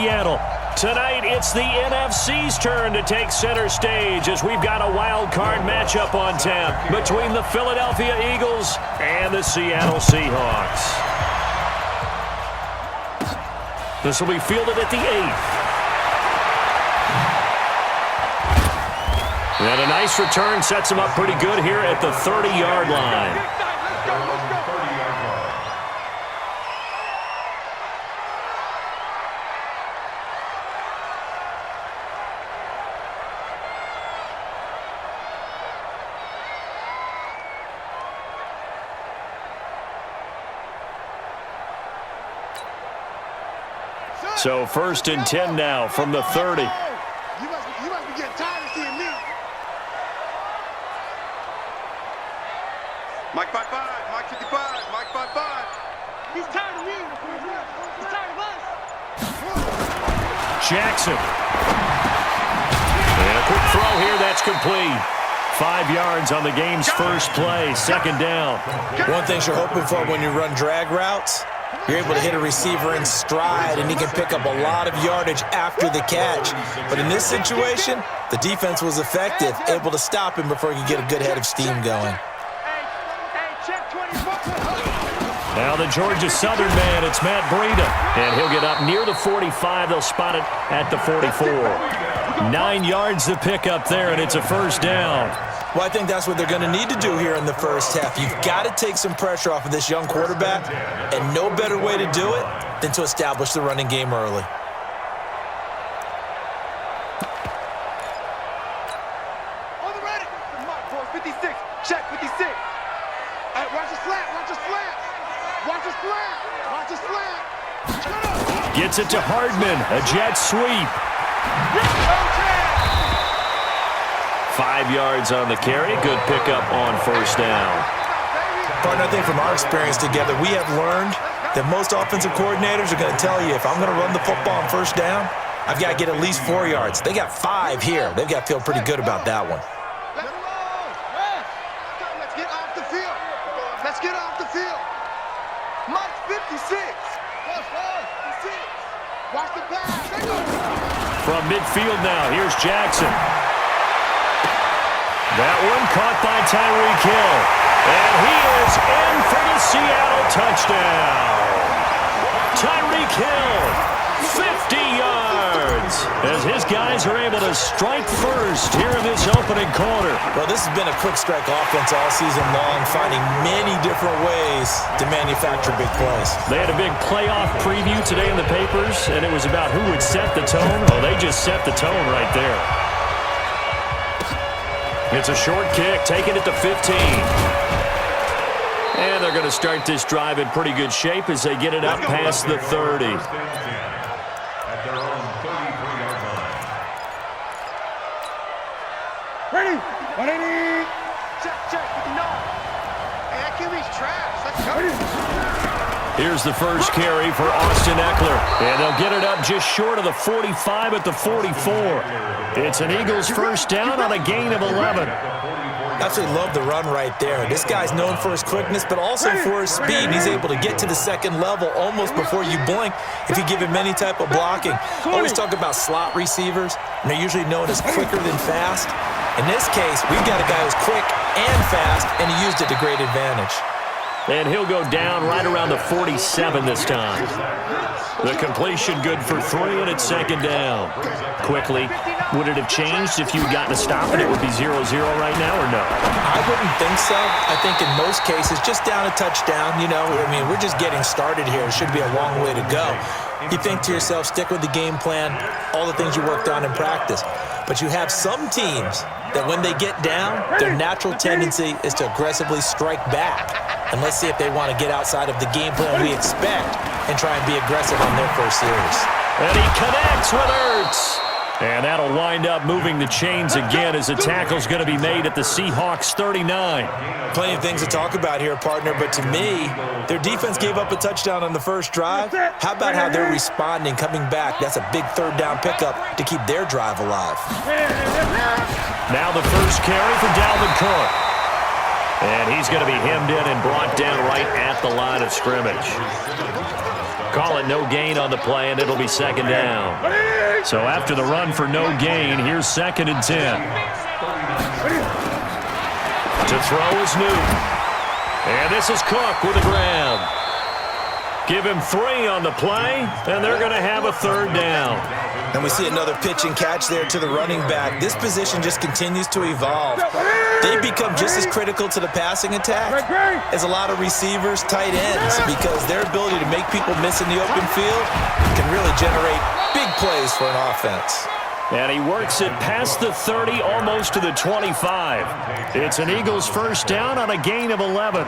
Seattle. Tonight, it's the NFC's turn to take center stage as we've got a wild card matchup on tap between the Philadelphia Eagles and the Seattle Seahawks. This will be fielded at the 8th. And a nice return sets him up pretty good here at the 30-yard line. So 1st and 10 now from the 30. You must be getting tired of seeing me. Mike 5-5, Mike 55, Mike 5-5. He's tired of you. He's tired of us. Jackson. And a quick throw here, that's complete. 5 yards on the game's first play, 2nd down. One thing you're hoping for when you run drag routes, you're able to hit a receiver in stride, and he can pick up a lot of yardage after the catch. But in this situation, the defense was effective, able to stop him before he could get a good head of steam going. Now the Georgia Southern man, it's Matt Breida. And he'll get up near the 45. They'll spot it at the 44. 9 yards to pick up there, and it's a 1st down. Well, I think that's what they're going to need to do here in the first half. You've got to take some pressure off of this young quarterback, and no better way to do it than to establish the running game early. On the ready. Mark, 56. Check 56. All right, watch the slant. Watch the slant. Watch the slant. Watch the slant. Gets it to Hardman. A jet sweep. 5 yards on the carry. Good pickup on 1st down. Partner, I think from our experience together, we have learned that most offensive coordinators are going to tell you, if I'm going to run the football on 1st down, I've got to get at least 4 yards. They got 5 here. They've got to feel pretty good about that one. Let's get off the field. Let's get off the field. Mike 56. Watch the pass. From midfield now, here's Jackson. That one caught by Tyreek Hill. And he is in for the Seattle touchdown. Tyreek Hill, 50 yards. As his guys are able to strike first here in this opening quarter. Well, this has been a quick strike offense all season long, finding many different ways to manufacture big plays. They had a big playoff preview today in the papers, and it was about who would set the tone. Well, they just set the tone right there. It's a short kick, taking it to 15. And they're going to start this drive in pretty good shape as they get it up past the 30. At their own 33-yard line. Ready. 180. Check. No. Hey, that QB's trash. Let's go. Here's the first carry for Austin Eckler. And they'll get it up just short of the 45 at the 44. It's an Eagles 1st down on a gain of 11. Absolutely love the run right there. This guy's known for his quickness, but also for his speed. He's able to get to the 2nd level almost before you blink if you give him any type of blocking. Always talk about slot receivers, and they're usually known as quicker than fast. In this case, we've got a guy who's quick and fast, and he used it to great advantage. And he'll go down right around the 47 this time. The completion good for 3, and it's 2nd down. Quickly, would it have changed if you had gotten a stop and it would be 0-0 right now, or no? I wouldn't think so. I think in most cases, just down a touchdown, we're just getting started here. It should be a long way to go. You think to yourself, stick with the game plan, all the things you worked on in practice. But you have some teams that when they get down, their natural tendency is to aggressively strike back. And let's see if they want to get outside of the game plan we expect and try and be aggressive on their first series. And he connects with Ertz. And that'll wind up moving the chains again as the tackle's going to be made at the Seahawks 39. Plenty of things to talk about here, partner, but to me, their defense gave up a touchdown on the first drive. How about how they're responding, coming back? That's a big 3rd down pickup to keep their drive alive. Now the first carry for Dalvin Cook. And he's going to be hemmed in and brought down right at the line of scrimmage. call it no gain on the play, and it'll be second down. So after the run for no gain, here's 2nd and 10. To throw is Newton. And this is Cook with a grab. Give him 3 on the play, and they're going to have a 3rd down. And we see another pitch and catch there to the running back. This position just continues to evolve. They become just as critical to the passing attack as a lot of receivers, tight ends, because their ability to make people miss in the open field can really generate big plays for an offense. And he works it past the 30, almost to the 25. It's an Eagles first down on a gain of 11.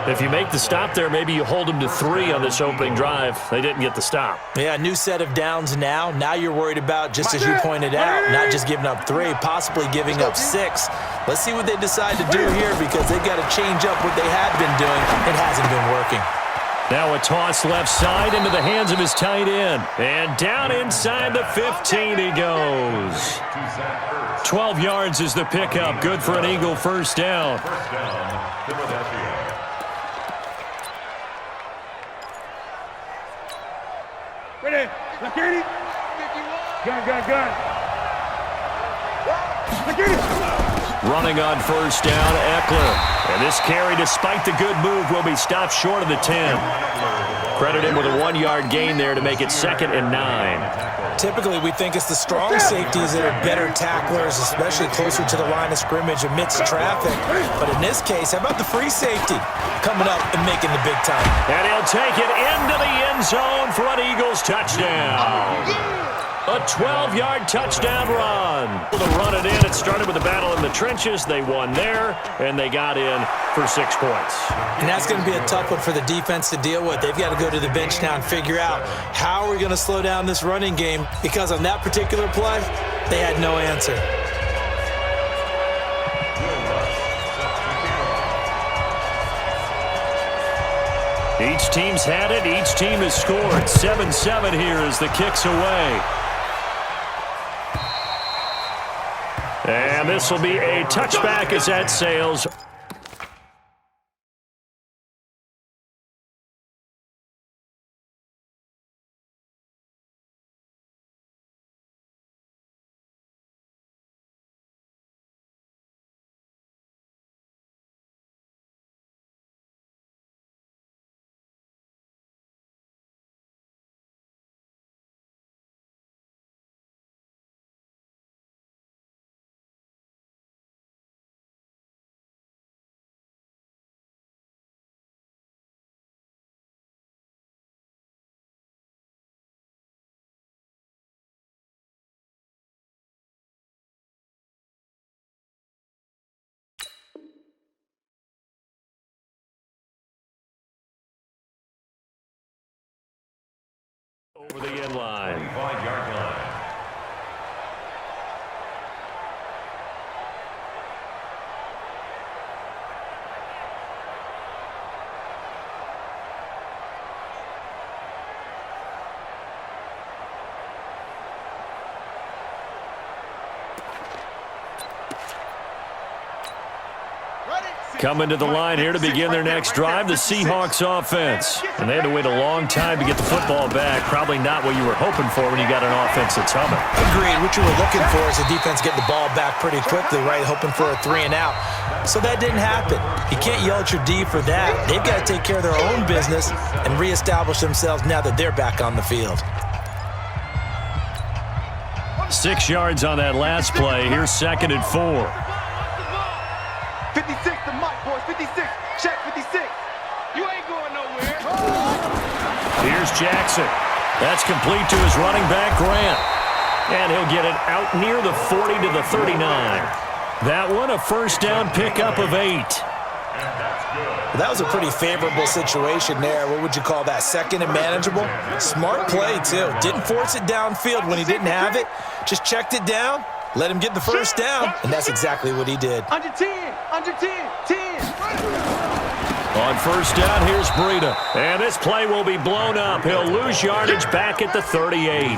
If you make the stop there, maybe you hold them to 3 on this opening drive. They didn't get the stop. Yeah, new set of downs now. Now you're worried about, just as you pointed out, not just giving up 3, possibly giving up 6. Let's see what they decide to do here, because they've got to change up what they had been doing. It hasn't been working. Now a toss left side into the hands of his tight end. And down inside the 15 he goes. 12 yards is the pickup. Good for an Eagle first down. Ready? Lakini. Gun. Lakini. Running on first down, Eckler. And this carry, despite the good move, will be stopped short of the 10. Credit him with a 1-yard gain there to make it 2nd and 9. Typically, we think it's the strong safeties that are better tacklers, especially closer to the line of scrimmage amidst traffic. But in this case, how about the free safety coming up and making the big time? And he'll take it into the end zone for an Eagles touchdown. A 12-yard touchdown run. To run it in, it started with a battle in the trenches. They won there, and they got in for 6 points. And that's going to be a tough one for the defense to deal with. They've got to go to the bench now and figure out how are we going to slow down this running game, because on that particular play, they had no answer. Each team's had it. Each team has scored. 7-7 here as the kick's away. And this will be a touchback as that sails. Over the end line. 5-yard line. Coming to the line here to begin their next drive, the Seahawks offense. And they had to wait a long time to get the football back. Probably not what you were hoping for when you got an offense that's humming. Agreed. What you were looking for is the defense getting the ball back pretty quickly, right? Hoping for a 3 and out. So that didn't happen. You can't yell at your D for that. They've got to take care of their own business and reestablish themselves now that they're back on the field. 6 yards on that last play. Here's 2nd and 4. 56, the mic, boys. 56. Check 56. You ain't going nowhere. Here's Jackson. That's complete to his running back, Grant. And he'll get it out near the 40 to the 39. That one, a first down pickup of 8. Well, that was a pretty favorable situation there. What would you call that? 2nd and manageable? Smart play, too. Didn't force it downfield when he didn't have it. Just checked it down, let him get the first down, and that's exactly what he did. Under 10. Under 10. 10. On first down, here's Breida. And this play will be blown up. He'll lose yardage back at the 38.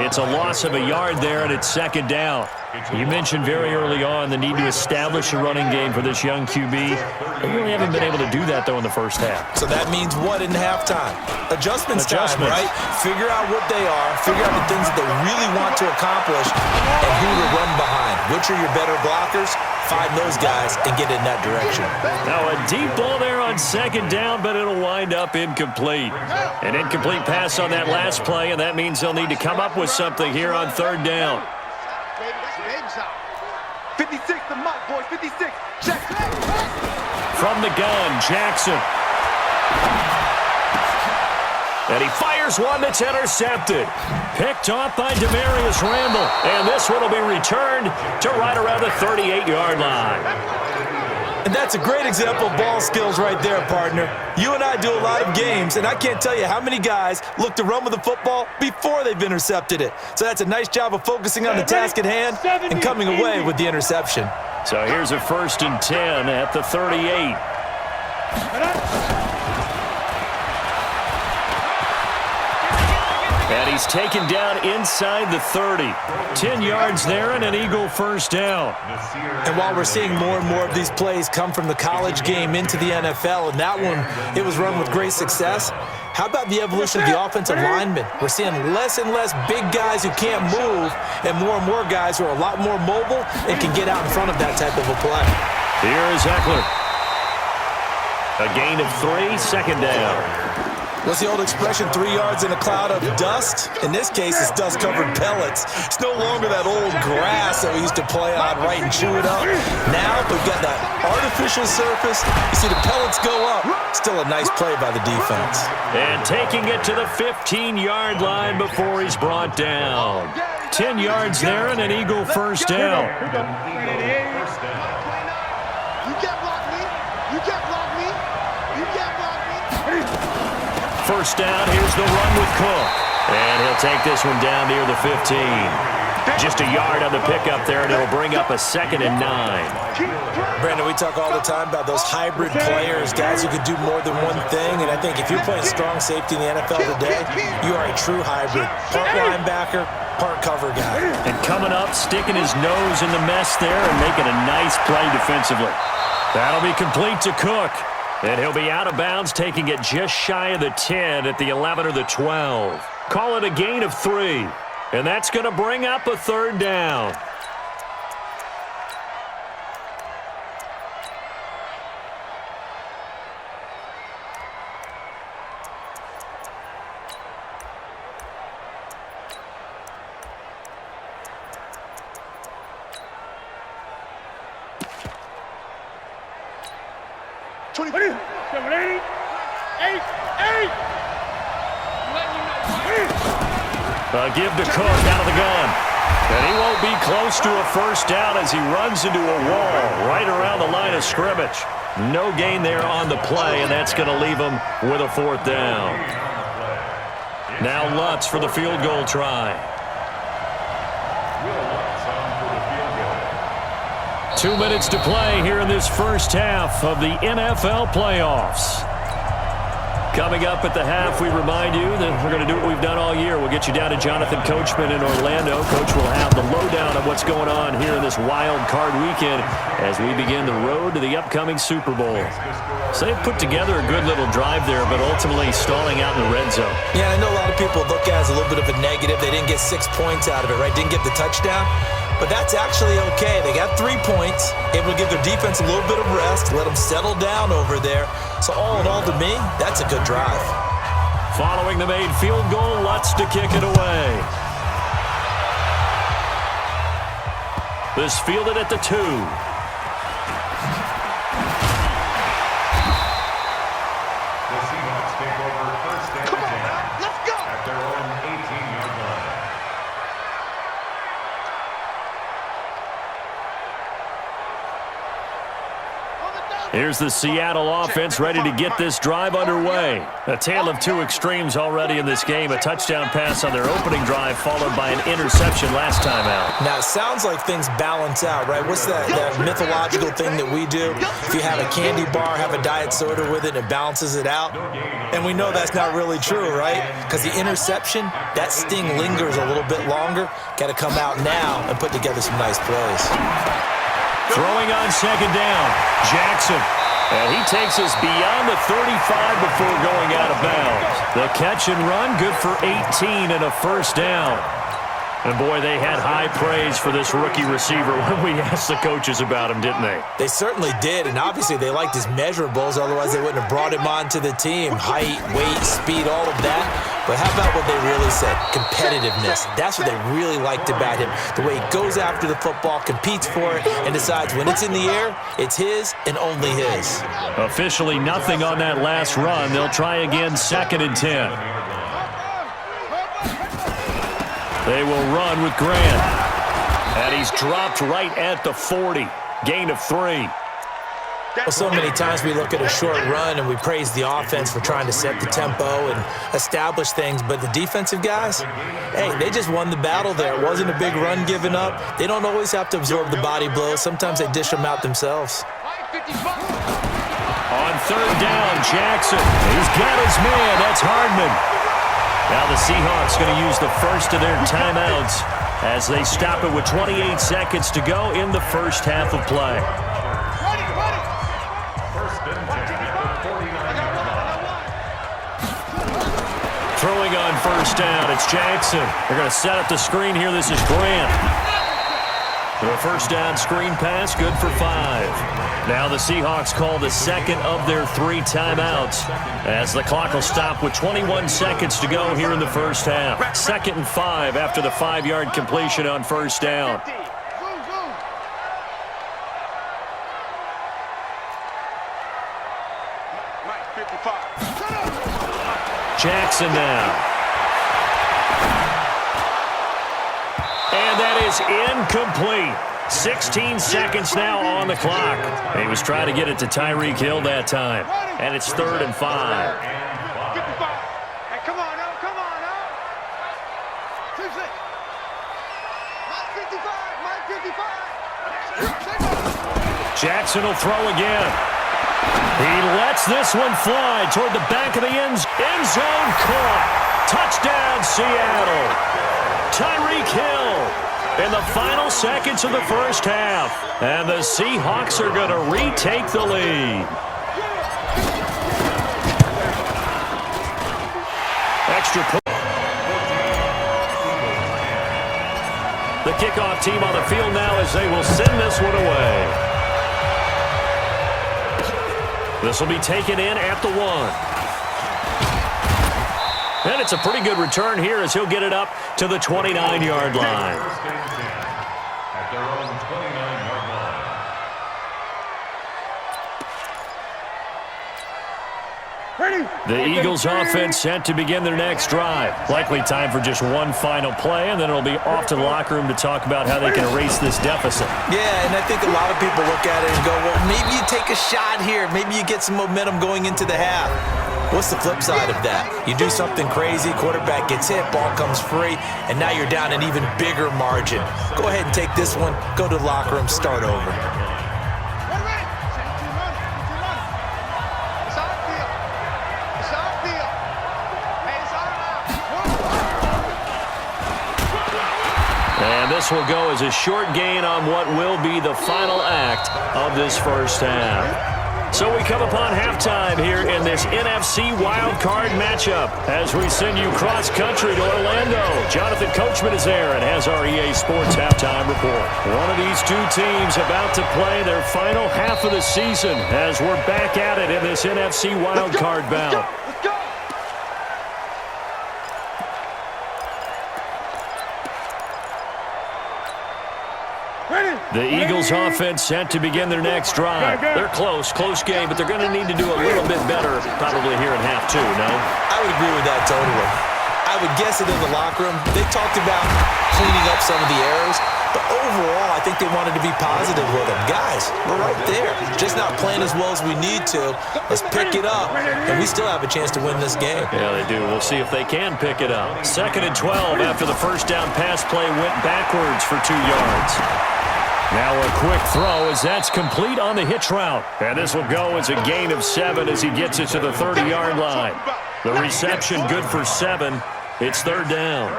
It's a loss of a yard there, and it's 2nd down. You mentioned very early on the need to establish a running game for this young QB. They really haven't been able to do that, though, in the first half. So that means what in halftime? Adjustments time, right? Figure out what they are, figure out the things that they really want to accomplish, and who to run behind. Which are your better blockers? Find those guys and get in that direction. Now a deep ball there on second down, but it'll wind up incomplete. An incomplete pass on that last play, and that means they'll need to come up with something here on third down. 56 the mark, boys. 56. Jackson. From the gun, Jackson. And he fires one that's intercepted. Picked off by Demarius Randall. And this one will be returned to right around the 38-yard line. And that's a great example of ball skills right there, partner. You and I do a lot of games, and I can't tell you how many guys look to run with the football before they've intercepted it. So that's a nice job of focusing on the task at hand and coming away with the interception. So here's a 1st and 10 at the 38. And he's taken down inside the 30. 10 yards there and an Eagle first down. And while we're seeing more and more of these plays come from the college game into the NFL, and that one, it was run with great success, how about the evolution of the offensive linemen? We're seeing less and less big guys who can't move and more guys who are a lot more mobile and can get out in front of that type of a play. Here is Eckler. A gain of 3, second down. What's the old expression, 3 yards in a cloud of dust? In this case, it's dust-covered pellets. It's no longer that old grass that we used to play on, right, and chew it up. Now we've got that artificial surface. You see the pellets go up. Still a nice play by the defense. And taking it to the 15-yard line before he's brought down. 10 yards there and an Eagle first down. You can't block me. You can't block me. You can't block me. First down, here's the run with Cook. And he'll take this one down near the 15. Just a yard on the pickup there, and it'll bring up a 2nd and 9. Brandon, we talk all the time about those hybrid players, guys who could do more than one thing. And I think if you're playing strong safety in the NFL today, you are a true hybrid. Part linebacker, part cover guy. And coming up, sticking his nose in the mess there and making a nice play defensively. That'll be complete to Cook. And he'll be out of bounds, taking it just shy of the 10 at the 11 or the 12. Call it a gain of 3. And that's going to bring up a 3rd down. Give to Cook out of the gun. And he won't be close to a first down as he runs into a wall right around the line of scrimmage. No gain there on the play, and that's going to leave him with a 4th down. Now Lutz for the field goal try. 2 minutes to play here in this first half of the NFL playoffs. Coming up at the half, we remind you that we're going to do what we've done all year. We'll get you down to Jonathan Coachman in Orlando. Coach will have the lowdown of what's going on here in this wild card weekend as we begin the road to the upcoming Super Bowl. So they put together a good little drive there, but ultimately stalling out in the red zone. Yeah, I know a lot of people look at it as a little bit of a negative. They didn't get 6 points out of it, right? Didn't get the touchdown. But that's actually okay. They got 3 points, able to give their defense a little bit of rest, let them settle down over there. So all in all, to me, that's a good drive. Following the made field goal, Lutz to kick it away. This fielded at the 2. Here's the Seattle offense ready to get this drive underway. A tale of two extremes already in this game. A touchdown pass on their opening drive followed by an interception last time out. Now, it sounds like things balance out, right? What's that mythological thing that we do? If you have a candy bar, have a diet soda with it, and it balances it out. And we know that's not really true, right? Because the interception, that sting lingers a little bit longer. Got to come out now and put together some nice plays. Throwing on second down, Jackson. And he takes us beyond the 35 before going out of bounds. The catch and run, good for 18 and a first down. And, boy, they had high praise for this rookie receiver when we asked the coaches about him, didn't they? They certainly did, and obviously they liked his measurables. Otherwise, they wouldn't have brought him onto the team. Height, weight, speed, all of that. But how about what they really said? Competitiveness. That's what they really liked about him. The way he goes after the football, competes for it, and decides when it's in the air, it's his and only his. Officially nothing on that last run. They'll try again, 2nd and 10. They will run with Grant. And he's dropped right at the 40. Gain of 3. Well, so many times we look at a short run and we praise the offense for trying to set the tempo and establish things, but the defensive guys, hey, they just won the battle there. It wasn't a big run given up. They don't always have to absorb the body blows. Sometimes they dish them out themselves. On 3rd down, Jackson. He's got his man. That's Hardman. Now the Seahawks going to use the first of their timeouts as they stop it with 28 seconds to go in the first half of play. Throwing on 1st down, it's Jackson. They're going to set up the screen here. This is Grant. The 1st down screen pass, good for 5. Now the Seahawks call the second of their 3 timeouts as the clock will stop with 21 seconds to go here in the first half. 2nd and 5 after the 5-yard completion on 1st down. Jackson now. And that is incomplete. 16 seconds now on the clock. He was trying to get it to Tyreek Hill that time. And it's 3rd and 5. Hey, come on now, come on now. 55. Jackson will throw again. He lets this one fly toward the back of the end zone. Caught. Touchdown, Seattle. Tyreek Hill in the final seconds of the first half. And the Seahawks are going to retake the lead. Extra point. The kickoff team on the field now as they will send this one away. This will be taken in at the 1. And it's a pretty good return here as he'll get it up to the 29-yard line. At their own 29-yard line. The Eagles offense set to begin their next drive. Likely time for just one final play, and then it'll be off to the locker room to talk about how they can erase this deficit. Yeah, and I think a lot of people look at it and go, well, maybe you take a shot here. Maybe you get some momentum going into the half. What's the flip side of that? You do something crazy, quarterback gets hit, ball comes free, and now you're down an even bigger margin. Go ahead and take this one, go to the locker room, start over. And this will go as a short gain on what will be the final act of this first half. So we come upon halftime here in this NFC Wildcard matchup as we send you cross-country to Orlando. Jonathan Coachman is there and has our EA Sports halftime report. One of these two teams about to play their final half of the season as we're back at it in this NFC Wildcard bout. The Eagles offense set to begin their next drive. They're close game, but they're going to need to do a little bit better probably here in half 2, no? I would agree with that totally. I would guess that in the locker room, they talked about cleaning up some of the errors, but overall, I think think they wanted to be positive with him. Guys, we're right there. Just not playing as well as we need to. Let's pick it up, and we still have a chance to win this game. Yeah, they do. We'll see if they can pick it up. 2nd and 12 after the first down pass play went backwards for 2 yards. Now a quick throw as that's complete on the hitch route. And this will go as a gain of 7 as he gets it to the 30-yard line. The reception good for 7. It's 3rd down.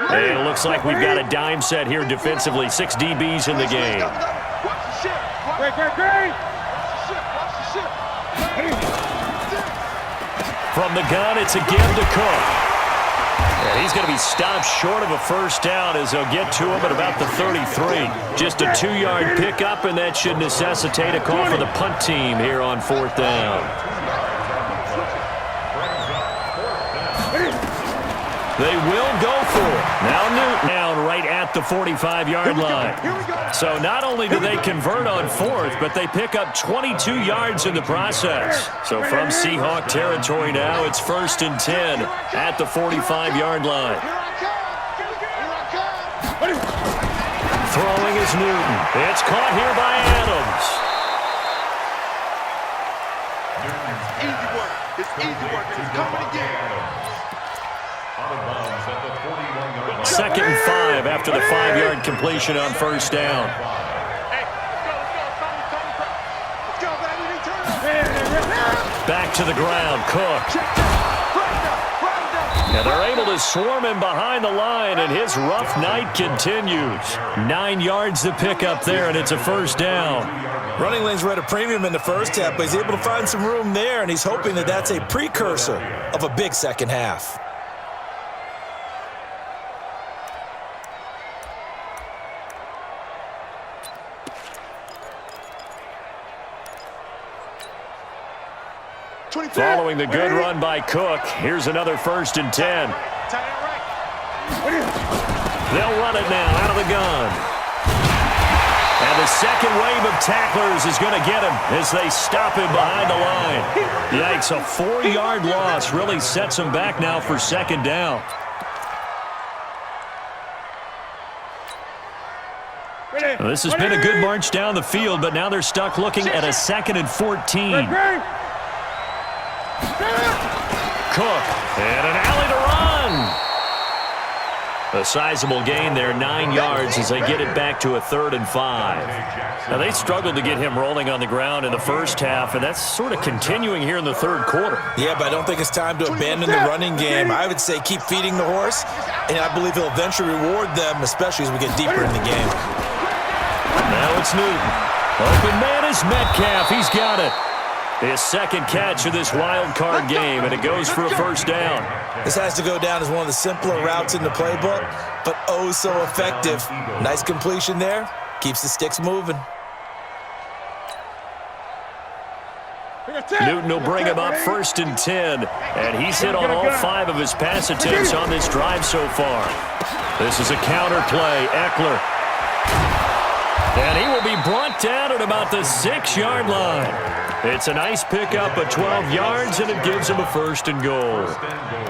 And it looks like we've got a dime set here defensively. 6 DBs in the game. From the gun, it's a give to Cook. And he's going to be stopped short of a first down as they'll get to him at about the 33. Just a 2-yard pickup, and that should necessitate a call for the punt team here on 4th down. They will go for it. Now Newton down right at the 45-yard line. So not only do they convert on 4th, but they pick up 22 yards in the process. So from Seahawk territory now, it's 1st and 10 at the 45-yard line. Throwing is Newton. It's caught here by Adams. Easy work. It's easy work. It's coming again. 2nd and 5 after the 5-yard completion on first down. Back to the ground, Cook. And they're able to swarm him behind the line, and his rough night continues. 9 yards to pick up there, and it's a first down. Running lanes were at a premium in the first half, but he's able to find some room there, and he's hoping that that's a precursor of a big second half. Following the good run by Cook, here's another 1st and 10. They'll run it now out of the gun. And the second wave of tacklers is going to get him as they stop him behind the line. Yikes, a 4-yard loss really sets him back now for 2nd down. Well, this has been a good march down the field, but now they're stuck looking at a 2nd and 14. Cook, and an alley to run. A sizable gain there, 9 yards as they get it back to a 3rd and 5. Now, they struggled to get him rolling on the ground in the first half, and that's sort of continuing here in the 3rd quarter. Yeah, but I don't think it's time to abandon the running game. I would say keep feeding the horse, and I believe he'll eventually reward them, especially as we get deeper in the game. Now it's Newton. Open man is Metcalf. He's got it. His 2nd catch of this wild card game, and it goes for a first down. This has to go down as one of the simpler routes in the playbook, but oh so effective. Nice completion there. Keeps the sticks moving. Newton will bring him up 1st and 10, and he's hit on all 5 of his pass attempts on this drive so far. This is a counter play. Eckler. And he will be brought down at about the 6-yard line. It's a nice pickup of 12 yards, and it gives him a 1st and goal.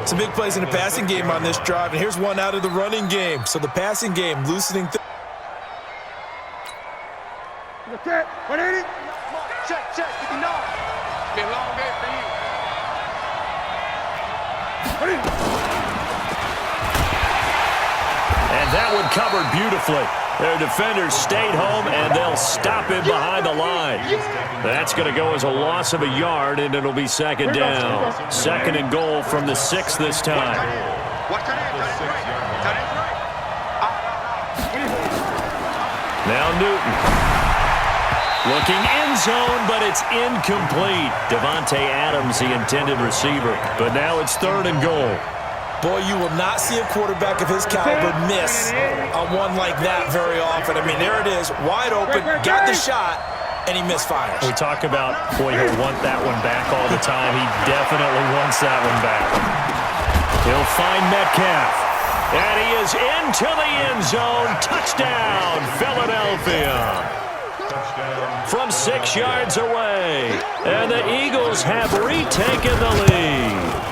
Some big plays in the passing game on this drive, and here's one out of the running game. So the passing game loosening. Check, 59. It's been a long day for you. And that one covered beautifully. Their defenders stayed home, and they'll stop him behind the line. That's going to go as a loss of a yard, and it'll be 2nd down. 2nd and goal from the 6 this time. Now Newton. Looking end zone, but it's incomplete. Devontae Adams, the intended receiver. But now it's 3rd and goal. Boy, you will not see a quarterback of his caliber miss on one like that very often. I mean, there it is, wide open, got the shot, and he misfires. We talk about, boy, he'll want that one back all the time. He definitely wants that one back. He'll find Metcalf. And he is into the end zone. Touchdown, Philadelphia. From 6 yards away. And the Eagles have retaken the lead.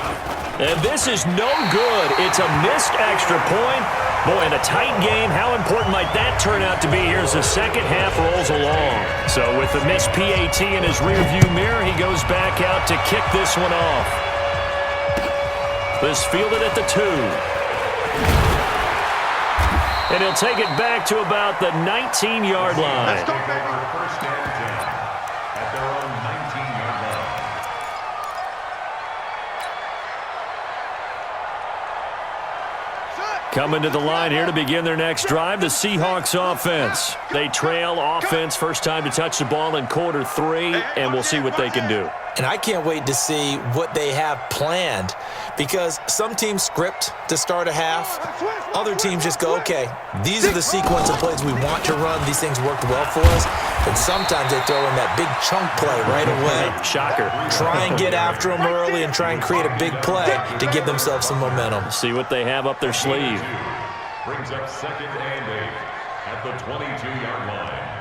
And this is no good. It's a missed extra point, Boy, in a tight game, how important might that turn out to be here as the second half rolls along? So with the missed PAT in his rearview mirror, he goes back out to kick this one off. This fielded at the 2. And he'll take it back to about the 19-yard line. Let's go, baby. First and 10 at their own 19-yard line. Coming to the line here to begin their next drive, the Seahawks offense. They trail offense first time to touch the ball in quarter 3, and we'll see what they can do. And I can't wait to see what they have planned, because some teams script to start a half. Other teams just go, okay, these are the sequence of plays we want to run. These things worked well for us. And sometimes they throw in that big chunk play right away. Shocker. Try and get after them early and try and create a big play to give themselves some momentum. See what they have up their sleeve. Brings up second and 8 at the 22-yard line.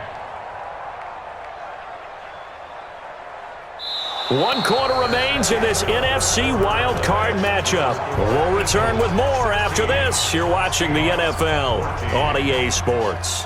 1 quarter remains in this NFC Wildcard matchup. We'll return with more after this. You're watching the NFL on EA Sports.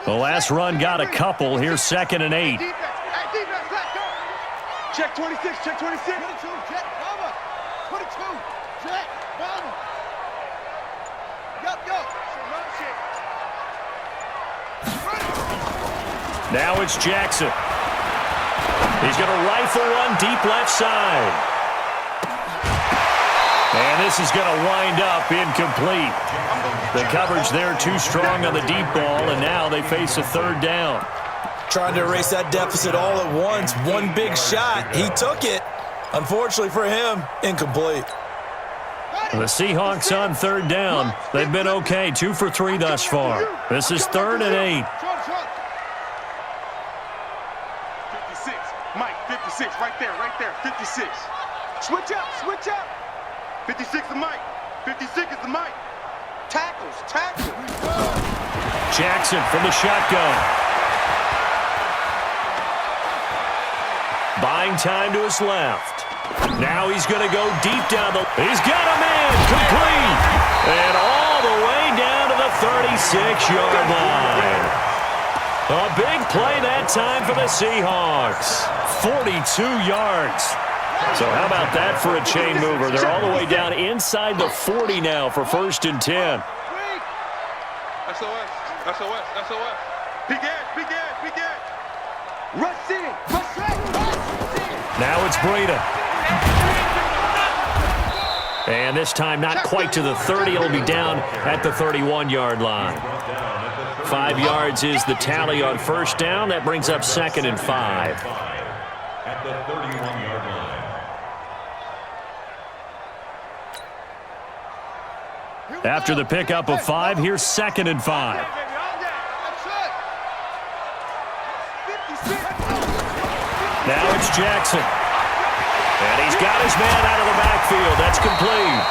The last run got a couple. Here's second and 8. Check 26, check 26. 22, check, mama. 22, check, mama. Yup. Now it's Jackson. He's going to rifle one deep left side. And this is going to wind up incomplete. The coverage there too strong on the deep ball, and now they face a third down. Trying to erase that deficit all at once. One big shot. He took it. Unfortunately for him, incomplete. The Seahawks on third down. They've been okay, 2 for 3 thus far. This is third and 8. 56, Mike, 56, right there, 56. Switch up. 56 is Mike. 56 is the Mike. Tackles. Jackson from the shotgun. Buying time to his left. Now he's going to go deep down the... He's got a man complete. And all the way down to the 36-yard line. A big play that time for the Seahawks. 42 yards. So how about that for a chain mover? They're all the way down inside the 40 now for first and 10. SOS. Big edge. Rush in. Now it's Breida. And this time not quite to the 30. It'll be down at the 31-yard line. 5 yards is the tally on first down. That brings up second and 5. At the 31-yard line. After the pickup of 5, here's second and 5. Now it's Jackson. And he's got his man out of the backfield. That's complete.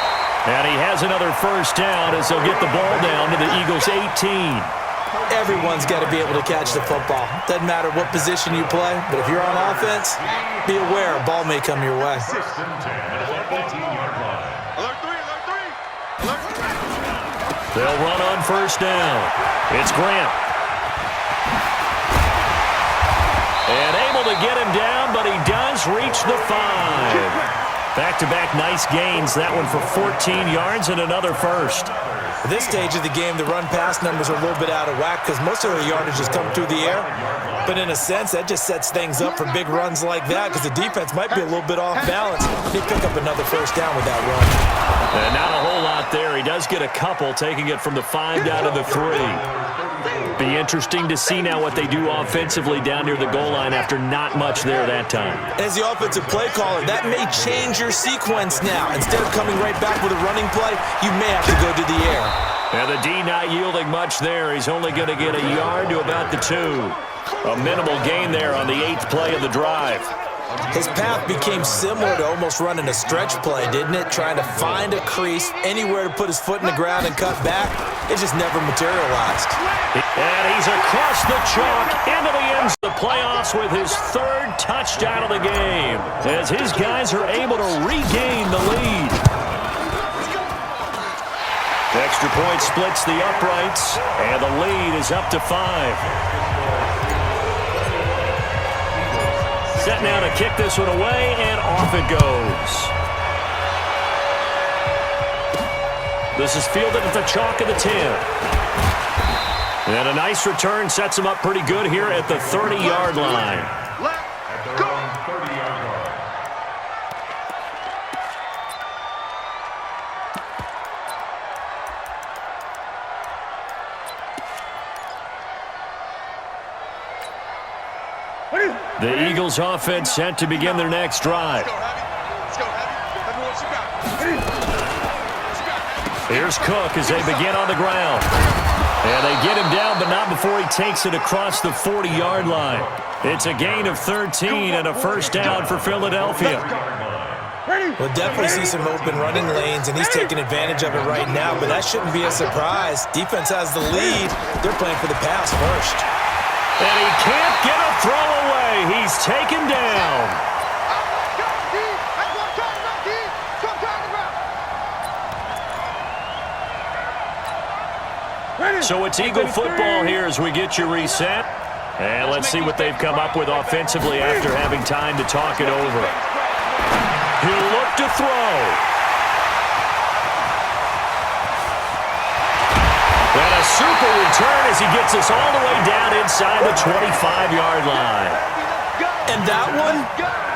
And he has another first down as they'll get the ball down to the Eagles' 18. Everyone's got to be able to catch the football. Doesn't matter what position you play, but if you're on offense, be aware a ball may come your way. They'll run on first down. It's Grant. And able to get him down, but he does reach the 5. Back-to-back nice gains. That one for 14 yards and another first. At this stage of the game, the run-pass numbers are a little bit out of whack because most of the yardage has come through the air. But in a sense, that just sets things up for big runs like that because the defense might be a little bit off balance. They pick up another first down with that run. And not a whole lot there. He does get a couple, taking it from the 5 down to the 3. Be interesting to see now what they do offensively down near the goal line after not much there that time. As the offensive play caller, that may change your sequence now. Instead of coming right back with a running play, you may have to go to the air. And the D not yielding much there. He's only going to get a yard to about the 2. A minimal gain there on the 8th play of the drive. His path became similar to almost running a stretch play, didn't it? Trying to find a crease, anywhere to put his foot in the ground and cut back. It just never materialized. And he's across the chalk into the end of the playoffs with his 3rd touchdown of the game as his guys are able to regain the lead. Extra point splits the uprights, and the lead is up to 5. Set now to kick this one away, and off it goes. This is fielded at the chalk of the 10. And a nice return sets him up pretty good here at the 30-yard line. Left, go! 30-yard line. The Eagles offense set to begin their next drive. Let's go, Abby. Let me what you got. Here's Cook as they begin on the ground. And they get him down, but not before he takes it across the 40-yard line. It's a gain of 13 and a first down for Philadelphia. We'll definitely see some open running lanes, and he's taking advantage of it right now, but that shouldn't be a surprise. Defense has the lead. They're playing for the pass first. And he can't get a throw away. He's taken down. So it's Eagle football here as we get you reset. And let's see what they've come up with offensively after having time to talk it over. He'll look to throw. And a super return as he gets us all the way down inside the 25-yard line. And that one,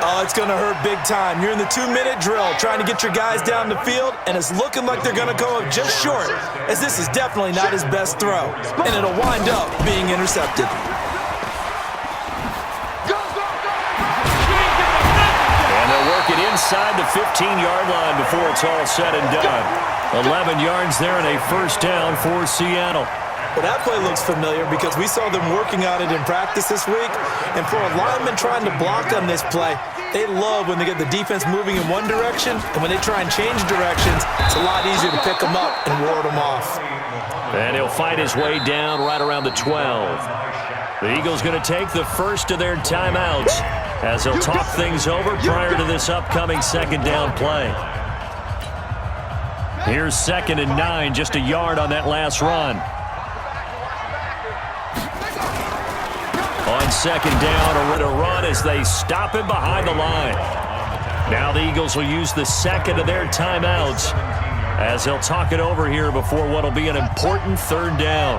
oh, it's going to hurt big time. You're in the 2-minute drill trying to get your guys down the field, and it's looking like they're going to go up just short, as this is definitely not his best throw, and it'll wind up being intercepted. And they'll work it inside the 15-yard line before it's all said and done. 11 yards there and a first down for Seattle. Well, that play looks familiar because we saw them working on it in practice this week. And for a lineman trying to block on this play, they love when they get the defense moving in one direction. And when they try and change directions, it's a lot easier to pick them up and ward them off. And he'll fight his way down right around the 12. The Eagles going to take the first of their timeouts as they'll talk things over prior to this upcoming second down play. Here's 2nd and 9, just a yard on that last run. On second down, a run as they stop him behind the line. Now the Eagles will use the second of their timeouts as they'll talk it over here before what will be an important third down.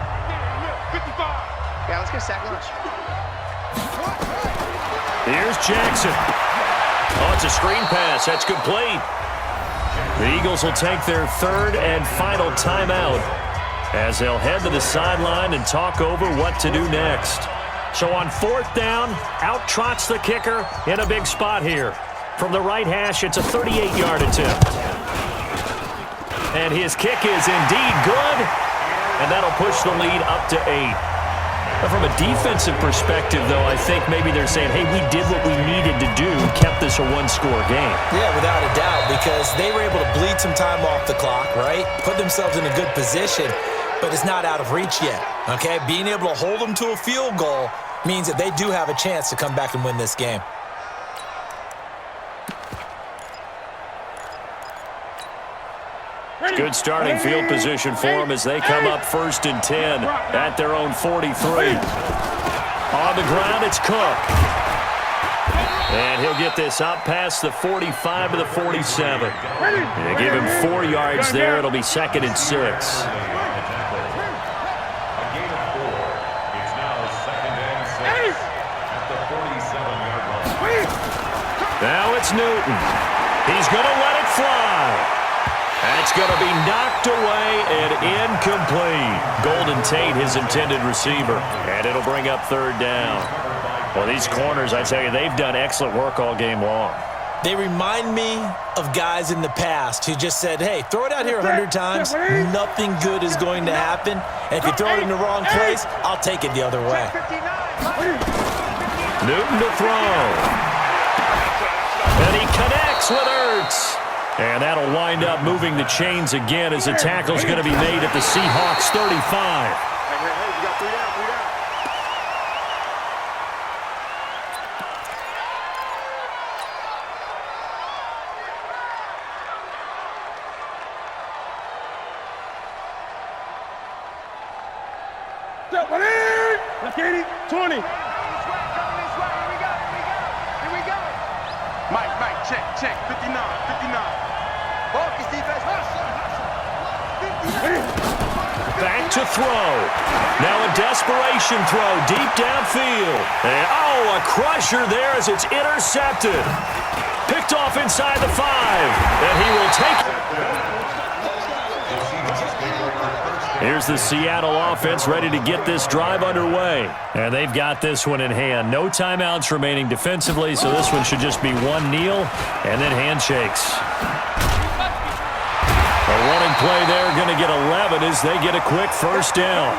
Yeah, let's get a sack lunch. Here's Jackson. Oh, it's a screen pass. That's complete. The Eagles will take their 3rd and final timeout as they'll head to the sideline and talk over what to do next. So on 4th down, out trots the kicker in a big spot here. From the right hash, it's a 38-yard attempt. And his kick is indeed good, and that'll push the lead up to 8. But from a defensive perspective, though, I think maybe they're saying, hey, we did what we needed to do, kept this a one-score game. Yeah, without a doubt, because they were able to bleed some time off the clock, right? Put themselves in a good position, but it's not out of reach yet, okay? Being able to hold them to a field goal means that they do have a chance to come back and win this game. Good starting field position for them as they come up 1st and 10 at their own 43. On the ground, it's Cook. And he'll get this up past the 45 to the 47. They give him 4 yards there. It'll be 2nd and 6. Now it's Newton. He's going to let it fly. That's going to be knocked away and incomplete. Golden Tate, his intended receiver, and it'll bring up third down. Well, these corners, I tell you, they've done excellent work all game long. They remind me of guys in the past who just said, hey, throw it out here 100 times, nothing good is going to happen. And if you throw it in the wrong place, I'll take it the other way. Newton to throw. And he connects with Ertz. And that'll wind up moving the chains again as the tackle's going to be made at the Seahawks 35. Hey, you got 3 down, 3 down. Let's get it. 20. Here we go. Mike, check. 59. Focus defense. Back to throw. Now a desperation throw deep downfield. And, a crusher there as it's intercepted. Picked off inside the 5. And he will take it. Here's the Seattle offense ready to get this drive underway. And they've got this one in hand. No timeouts remaining defensively, so this one should just be one kneel and then handshakes. A running play there, going to get 11 as they get a quick first down.